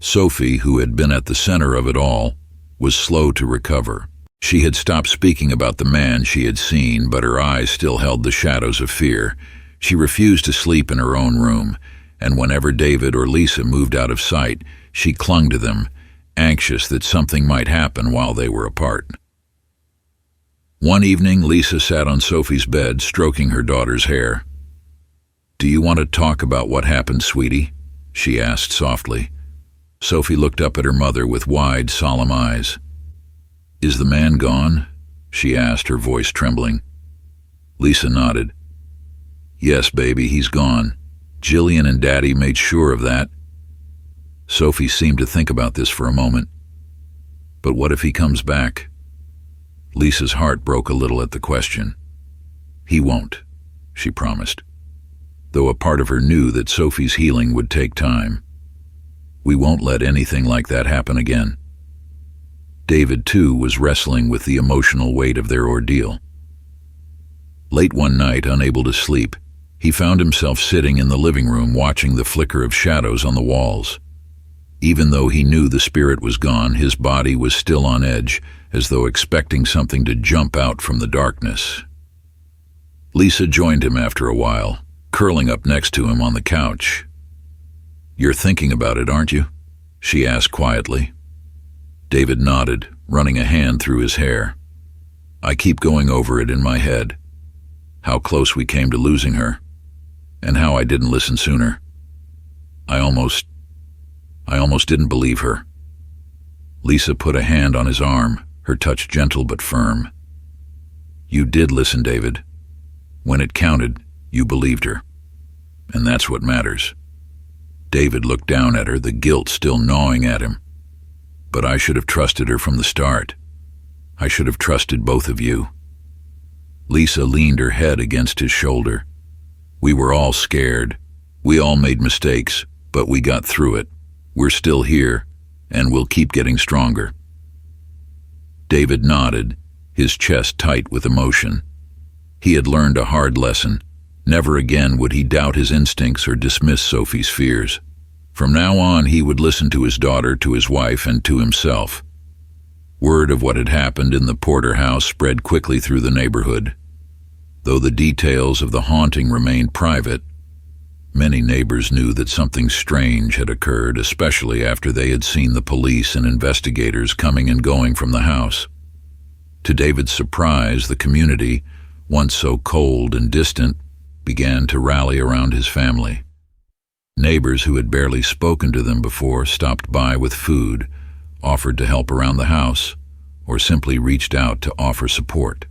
Speaker 1: Sophie, who had been at the center of it all, was slow to recover. She had stopped speaking about the man she had seen, but her eyes still held the shadows of fear. She refused to sleep in her own room, and whenever David or Lisa moved out of sight, she clung to them, anxious that something might happen while they were apart. One evening, Lisa sat on Sophie's bed, stroking her daughter's hair. "Do you want to talk about what happened, sweetie?" she asked softly. Sophie looked up at her mother with wide, solemn eyes. "Is the man gone?" she asked, her voice trembling. Lisa nodded. "Yes, baby, he's gone. Jillian and Daddy made sure of that." Sophie seemed to think about this for a moment. "But what if he comes back?" Lisa's heart broke a little at the question. "He won't," she promised, though a part of her knew that Sophie's healing would take time. "We won't let anything like that happen again." David, too, was wrestling with the emotional weight of their ordeal. Late one night, unable to sleep, he found himself sitting in the living room watching the flicker of shadows on the walls. Even though he knew the spirit was gone, his body was still on edge, as though expecting something to jump out from the darkness. Lisa joined him after a while, curling up next to him on the couch. "You're thinking about it, aren't you?" she asked quietly. David nodded, running a hand through his hair. "I keep going over it in my head. How close we came to losing her, and how I didn't listen sooner. I almost didn't believe her." Lisa put a hand on his arm, her touch gentle but firm. "You did listen, David. When it counted, you believed her. And that's what matters." David looked down at her, the guilt still gnawing at him. "But I should have trusted her from the start. I should have trusted both of you." Lisa leaned her head against his shoulder. "We were all scared. We all made mistakes, but we got through it. We're still here, and we'll keep getting stronger." David nodded, his chest tight with emotion. He had learned a hard lesson. Never again would he doubt his instincts or dismiss Sophie's fears. From now on, he would listen to his daughter, to his wife, and to himself. Word of what had happened in the Porter house spread quickly through the neighborhood. Though the details of the haunting remained private, many neighbors knew that something strange had occurred, especially after they had seen the police and investigators coming and going from the house. To David's surprise, the community, once so cold and distant, began to rally around his family. Neighbors who had barely spoken to them before stopped by with food, offered to help around the house, or simply reached out to offer support.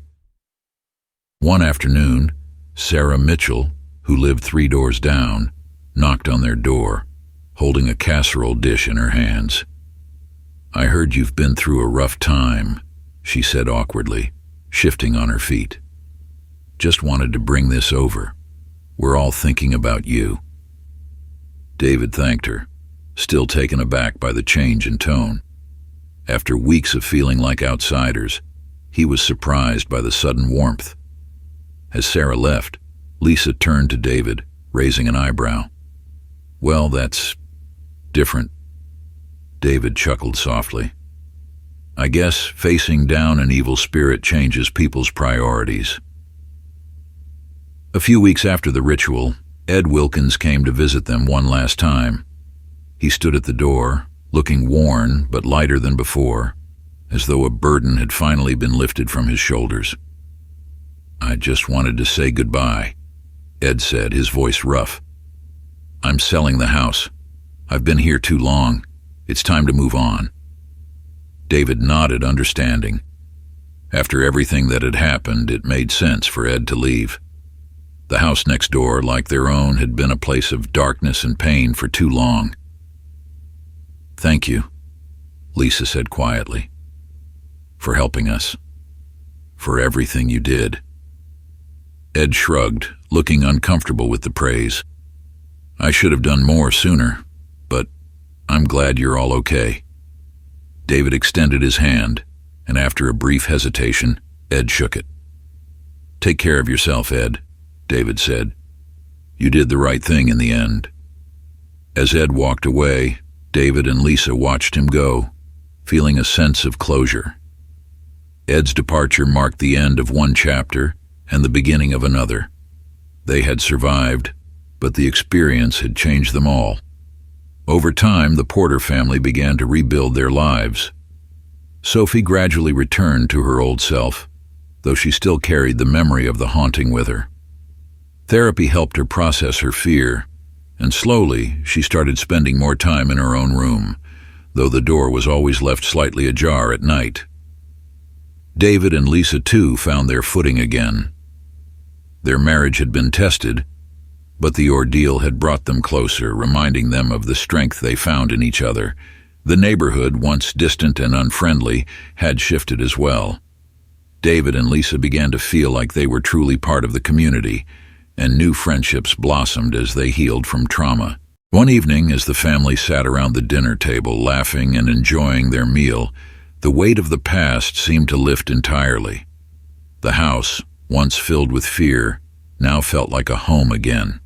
Speaker 1: One afternoon, Sarah Mitchell, who lived 3 doors down, knocked on their door, holding a casserole dish in her hands. "I heard you've been through a rough time," she said awkwardly, shifting on her feet. "Just wanted to bring this over. We're all thinking about you." David thanked her, still taken aback by the change in tone. After weeks of feeling like outsiders, he was surprised by the sudden warmth. As Sarah left, Lisa turned to David, raising an eyebrow. "Well, that's different." David chuckled softly. "I guess facing down an evil spirit changes people's priorities." A few weeks after the ritual, Ed Wilkins came to visit them one last time. He stood at the door, looking worn but lighter than before, as though a burden had finally been lifted from his shoulders. "I just wanted to say goodbye," Ed said, his voice rough. "I'm selling the house. I've been here too long. It's time to move on." David nodded, understanding. After everything that had happened, it made sense for Ed to leave. The house next door, like their own, had been a place of darkness and pain for too long. "Thank you," Lisa said quietly, "for helping us, for everything you did." Ed shrugged, looking uncomfortable with the praise. "I should have done more sooner, but I'm glad you're all okay." David extended his hand, and after a brief hesitation, Ed shook it. "Take care of yourself, Ed," David said. "You did the right thing in the end." As Ed walked away, David and Lisa watched him go, feeling a sense of closure. Ed's departure marked the end of one chapter and the beginning of another. They had survived, but the experience had changed them all. Over time, the Porter family began to rebuild their lives. Sophie gradually returned to her old self, though she still carried the memory of the haunting with her. Therapy helped her process her fear, and slowly she started spending more time in her own room, though the door was always left slightly ajar at night. David and Lisa, too, found their footing again. Their marriage had been tested, but the ordeal had brought them closer, reminding them of the strength they found in each other. The neighborhood, once distant and unfriendly, had shifted as well. David and Lisa began to feel like they were truly part of the community, and new friendships blossomed as they healed from trauma. One evening, as the family sat around the dinner table, laughing and enjoying their meal, the weight of the past seemed to lift entirely. The house, once filled with fear, now felt like a home again.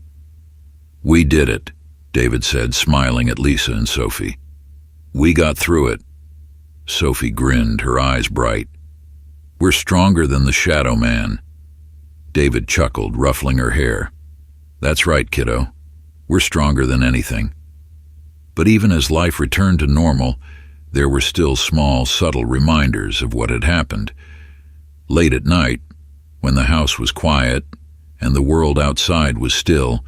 Speaker 1: "We did it," David said, smiling at Lisa and Sophie. "We got through it." Sophie grinned, her eyes bright. "We're stronger than the shadow man." David chuckled, ruffling her hair. "That's right, kiddo. We're stronger than anything." But even as life returned to normal, there were still small, subtle reminders of what had happened. Late at night, when the house was quiet and the world outside was still,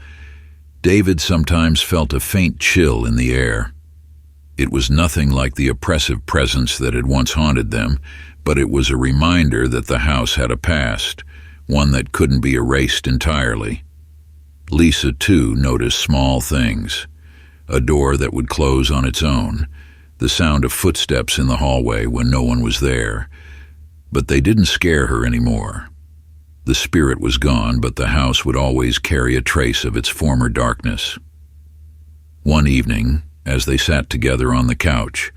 Speaker 1: David sometimes felt a faint chill in the air. It was nothing like the oppressive presence that had once haunted them, but it was a reminder that the house had a past, one that couldn't be erased entirely. Lisa, too, noticed small things. A door that would close on its own, the sound of footsteps in the hallway when no one was there. But they didn't scare her anymore. The spirit was gone, but the house would always carry a trace of its former darkness. One evening, as they sat together on the couch,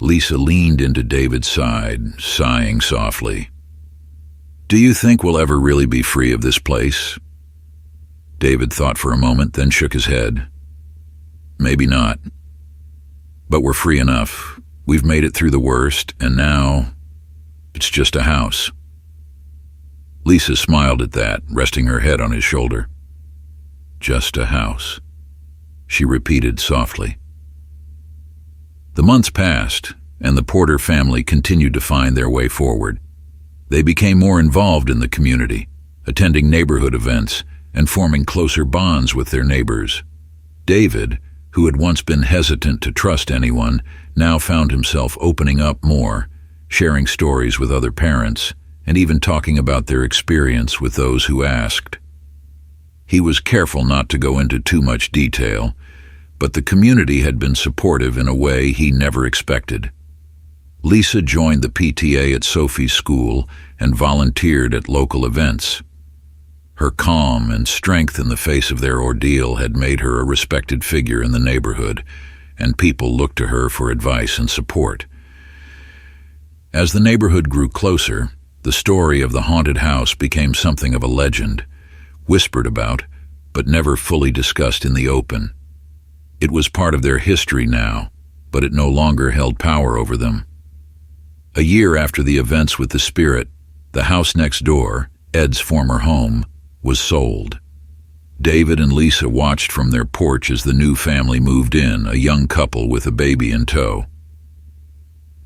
Speaker 1: Lisa leaned into David's side, sighing softly. "Do you think we'll ever really be free of this place?" David thought for a moment, then shook his head. "Maybe not. But we're free enough. We've made it through the worst, and now it's just a house." Lisa smiled at that, resting her head on his shoulder. "Just a house," she repeated softly. The months passed, and the Porter family continued to find their way forward. They became more involved in the community, attending neighborhood events and forming closer bonds with their neighbors. David, who had once been hesitant to trust anyone, now found himself opening up more, sharing stories with other parents, and even talking about their experience with those who asked. He was careful not to go into too much detail, but the community had been supportive in a way he never expected. Lisa joined the PTA at Sophie's school and volunteered at local events. Her calm and strength in the face of their ordeal had made her a respected figure in the neighborhood, and people looked to her for advice and support. As the neighborhood grew closer, the story of the haunted house became something of a legend, whispered about, but never fully discussed in the open. It was part of their history now, but it no longer held power over them. A year after the events with the spirit, the house next door, Ed's former home, was sold. David and Lisa watched from their porch as the new family moved in, a young couple with a baby in tow.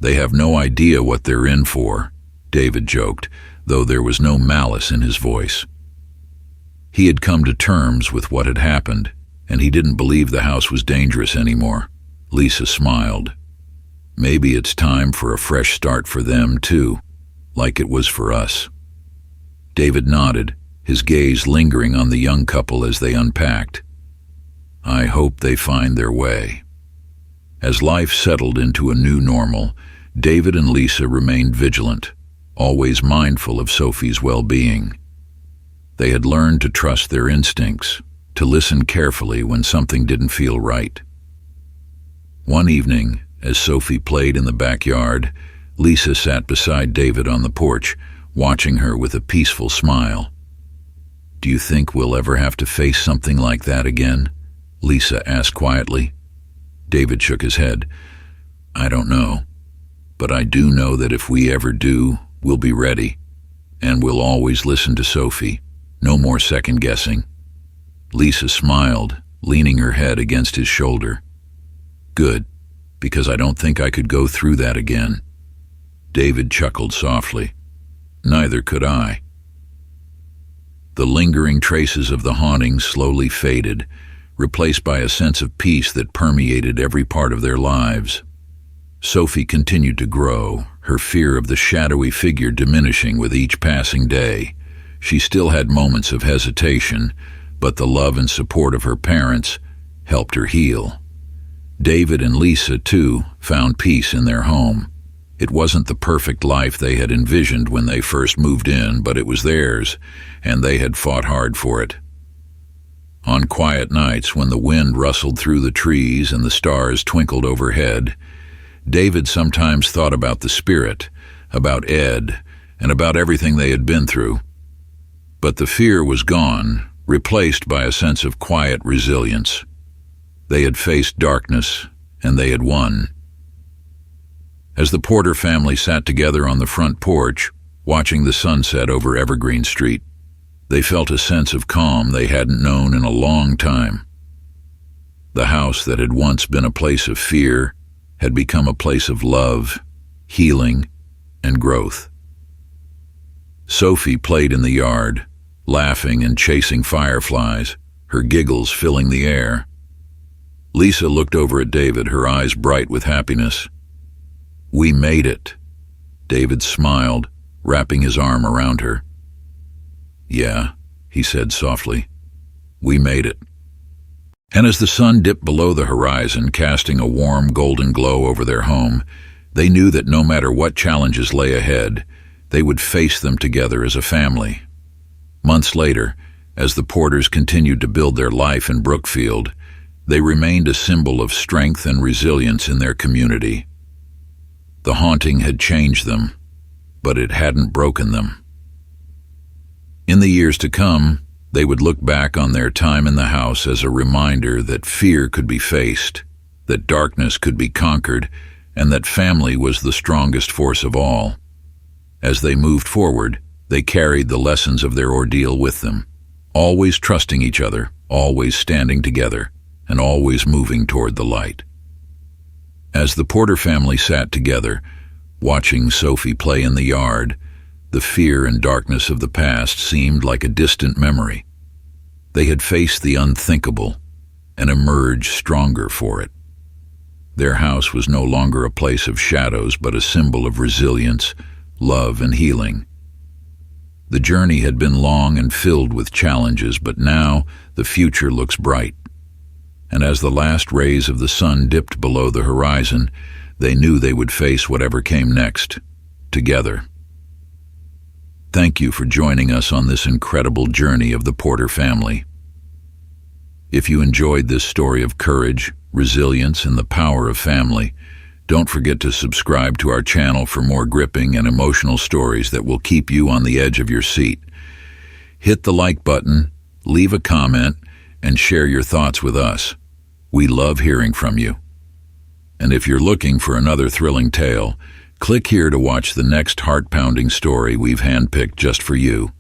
Speaker 1: "They have no idea what they're in for," David joked, though there was no malice in his voice. He had come to terms with what had happened, and he didn't believe the house was dangerous anymore. Lisa smiled. Maybe it's time for a fresh start for them, too, like it was for us. David nodded, his gaze lingering on the young couple as they unpacked. "I hope they find their way." As life settled into a new normal, David and Lisa remained vigilant, always mindful of Sophie's well-being. They had learned to trust their instincts, to listen carefully when something didn't feel right. One evening, as Sophie played in the backyard, Lisa sat beside David on the porch, watching her with a peaceful smile. "Do you think we'll ever have to face something like that again?" Lisa asked quietly. David shook his head. "I don't know, but I do know that if we ever do, we'll be ready, and we'll always listen to Sophie. No more second-guessing." Lisa smiled, leaning her head against his shoulder. "Good, because I don't think I could go through that again." David chuckled softly. Neither could I. The lingering traces of the haunting slowly faded, replaced by a sense of peace that permeated every part of their lives. Sophie continued to grow, her fear of the shadowy figure diminishing with each passing day. She still had moments of hesitation, but the love and support of her parents helped her heal. David and Lisa, too, found peace in their home. It wasn't the perfect life they had envisioned when they first moved in, but it was theirs, and they had fought hard for it. On quiet nights, when the wind rustled through the trees and the stars twinkled overhead, David sometimes thought about the spirit, about Ed, and about everything they had been through. But the fear was gone, replaced by a sense of quiet resilience. They had faced darkness, and they had won. As the Porter family sat together on the front porch, watching the sunset over Evergreen Street, they felt a sense of calm they hadn't known in a long time. The house that had once been a place of fear had become a place of love, healing, and growth. Sophie played in the yard, laughing and chasing fireflies, her giggles filling the air. Lisa looked over at David, her eyes bright with happiness. "We made it." David smiled, wrapping his arm around her. "Yeah," he said softly, "we made it." And as the sun dipped below the horizon, casting a warm golden glow over their home, they knew that no matter what challenges lay ahead, they would face them together as a family. Months later, as the Porters continued to build their life in Brookfield, they remained a symbol of strength and resilience in their community. The haunting had changed them, but it hadn't broken them. In the years to come, they would look back on their time in the house as a reminder that fear could be faced, that darkness could be conquered, and that family was the strongest force of all. As they moved forward, they carried the lessons of their ordeal with them, always trusting each other, always standing together, and always moving toward the light. As the Porter family sat together, watching Sophie play in the yard, the fear and darkness of the past seemed like a distant memory. They had faced the unthinkable and emerged stronger for it. Their house was no longer a place of shadows, but a symbol of resilience, love, and healing. The journey had been long and filled with challenges, but now the future looks bright. And as the last rays of the sun dipped below the horizon, they knew they would face whatever came next, together. Thank you for joining us on this incredible journey of the Porter family. If you enjoyed this story of courage, resilience, and the power of family, don't forget to subscribe to our channel for more gripping and emotional stories that will keep you on the edge of your seat. Hit the like button, leave a comment, and share your thoughts with us. We love hearing from you. And if you're looking for another thrilling tale, click here to watch the next heart-pounding story we've handpicked just for you.